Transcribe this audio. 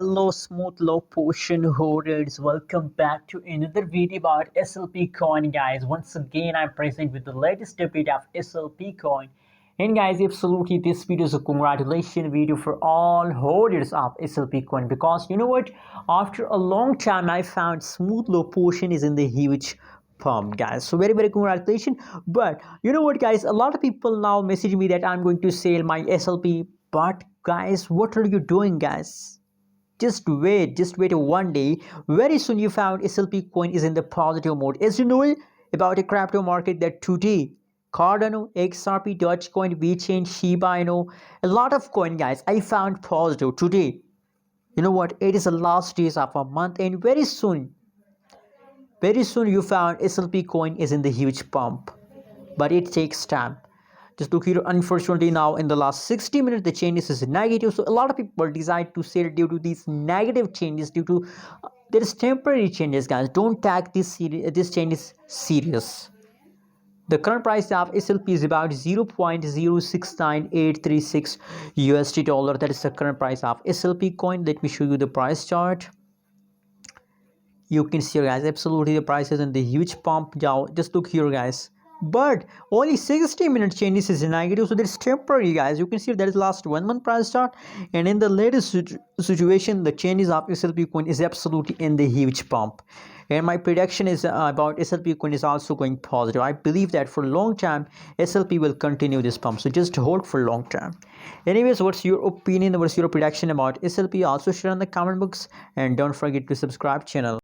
Hello, smooth low potion holders. Welcome back to another video about SLP coin, guys. Once again, I'm present with the latest update of SLP coin. And guys, absolutely, this video is a congratulations video for all holders of SLP coin, because you know what? After a long time, I found smooth low potion is in the huge pump, guys. So very congratulations. But you know what, guys? A lot of people now message me that I'm going to sell my SLP. But guys, what are you doing, guys? Just wait one day. Very soon you found SLP coin is in the positive mode. As you know about a crypto market that today Cardano, XRP, Dogecoin, VeChain, Shiba Inu, a lot of coin, guys, I found positive today. You know what? It is the last days of a month, and very soon you found SLP coin is in the huge pump. But it takes time. Just look here, unfortunately now in the last 60 minutes the changes is negative, so a lot of people decide to sell due to these negative changes, due to there is temporary changes, guys. Don't take this change is serious. The current price of SLP is about 0.069836 USD dollar. That is the current price of SLP coin. Let me show you the price chart. You can see, guys, absolutely the price is in the huge pump. Just look here, guys. But only 60 minute changes is negative, so that's temporary, guys. You can see that is last 1 month price chart, and in the latest situation the changes of SLP coin is absolutely in the huge pump. And my prediction is about SLP coin is also going positive. I believe that for long time SLP will continue this pump, so just hold for long time. Anyways, what's your opinion, what's your prediction about SLP? Also share in the comment box, and don't forget to subscribe channel.